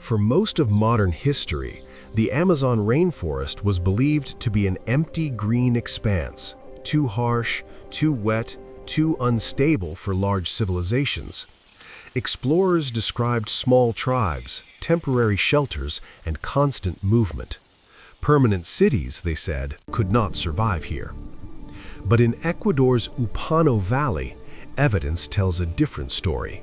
For most of modern history, the Amazon rainforest was believed to be an empty green expanse, too harsh, too wet, too unstable for large civilizations. Explorers described small tribes, temporary shelters, and constant movement. Permanent cities, they said, could not survive here. But in Ecuador's Upano Valley, evidence tells a different story.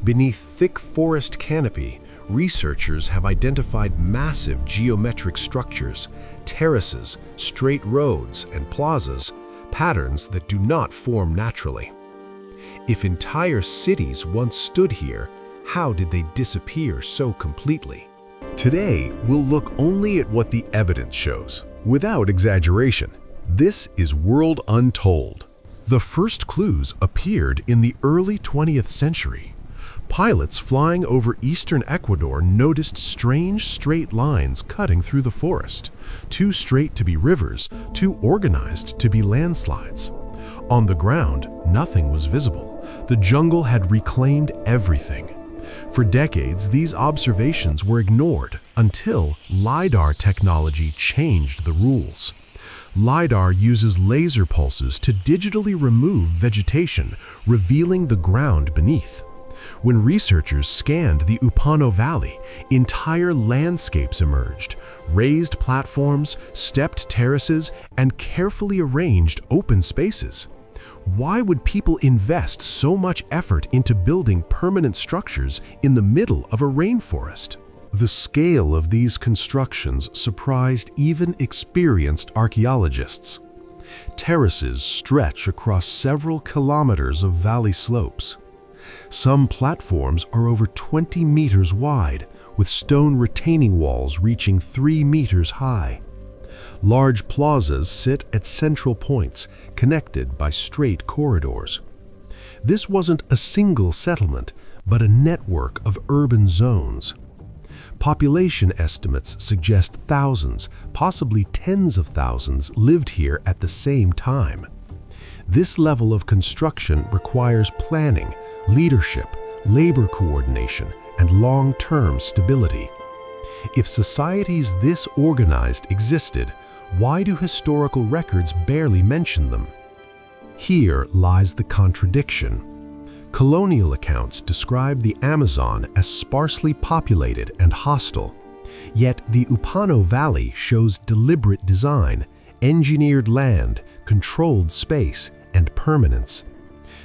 Beneath thick forest canopy, researchers have identified massive geometric structures, terraces, straight roads, and plazas, patterns that do not form naturally. If entire cities once stood here, how did they disappear so completely? Today, we'll look only at what the evidence shows, without exaggeration. This is World Untold. The first clues appeared in the early 20th century. Pilots flying over eastern Ecuador noticed strange straight lines cutting through the forest, too straight to be rivers, too organized to be landslides. On the ground, nothing was visible. The jungle had reclaimed everything. For decades, these observations were ignored until LiDAR technology changed the rules. LiDAR uses laser pulses to digitally remove vegetation, revealing the ground beneath. When researchers scanned the Upano Valley, entire landscapes emerged, raised platforms, stepped terraces, and carefully arranged open spaces. Why would people invest so much effort into building permanent structures in the middle of a rainforest? The scale of these constructions surprised even experienced archaeologists. Terraces stretch across several kilometers of valley slopes. Some platforms are over 20 meters wide, with stone retaining walls reaching 3 meters high. Large plazas sit at central points, connected by straight corridors. This wasn't a single settlement, but a network of urban zones. Population estimates suggest thousands, possibly tens of thousands, lived here at the same time. This level of construction requires planning, leadership, labor coordination, and long-term stability. If societies this organized existed, why do historical records barely mention them? Here lies the contradiction. Colonial accounts describe the Amazon as sparsely populated and hostile, yet the Upano Valley shows deliberate design, engineered land, controlled space, and permanence.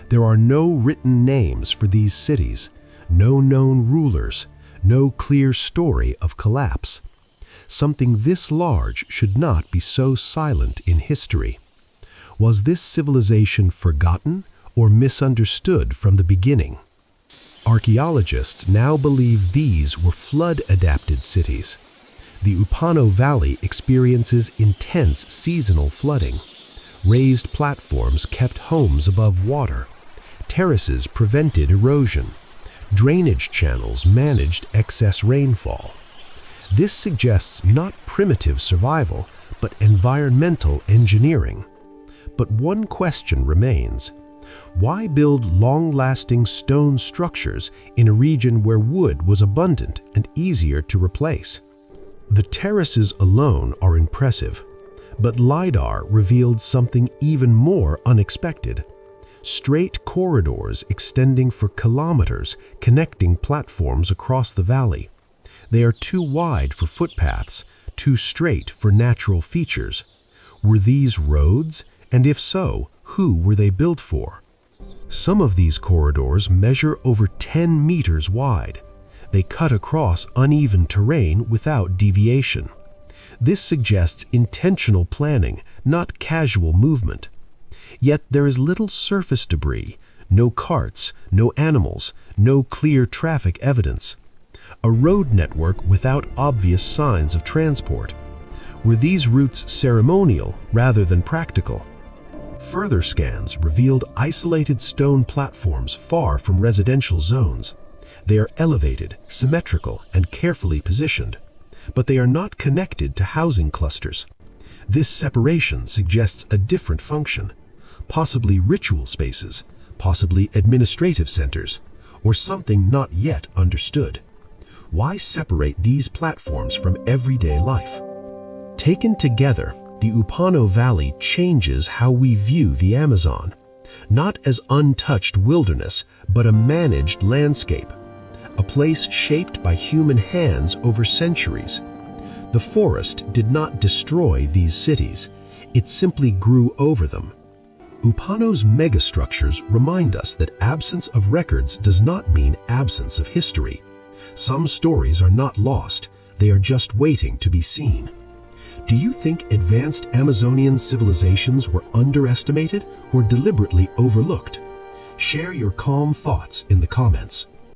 There are no written names for these cities, no known rulers, no clear story of collapse. Something this large should not be so silent in history. Was this civilization forgotten or misunderstood from the beginning? Archaeologists now believe these were flood-adapted cities. The Upano Valley experiences intense seasonal flooding. Raised platforms kept homes above water. Terraces prevented erosion. Drainage channels managed excess rainfall. This suggests not primitive survival, but environmental engineering. But one question remains. Why build long-lasting stone structures in a region where wood was abundant and easier to replace? The terraces alone are impressive, but LiDAR revealed something even more unexpected. Straight corridors extending for kilometers, connecting platforms across the valley. They are too wide for footpaths, too straight for natural features. Were these roads? And if so, who were they built for? Some of these corridors measure over 10 meters wide. They cut across uneven terrain without deviation. This suggests intentional planning, not casual movement. Yet there is little surface debris, no carts, no animals, no clear traffic evidence. A road network without obvious signs of transport. Were these routes ceremonial rather than practical? Further scans revealed isolated stone platforms far from residential zones. They are elevated, symmetrical, and carefully positioned, but they are not connected to housing clusters. This separation suggests a different function, possibly ritual spaces, possibly administrative centers, or something not yet understood. Why separate these platforms from everyday life? Taken together, the Upano Valley changes how we view the Amazon, not as untouched wilderness, but a managed landscape, a place shaped by human hands over centuries. The forest did not destroy these cities, it simply grew over them. Upano's megastructures remind us that absence of records does not mean absence of history. Some stories are not lost, they are just waiting to be seen. Do you think advanced Amazonian civilizations were underestimated or deliberately overlooked? Share your calm thoughts in the comments.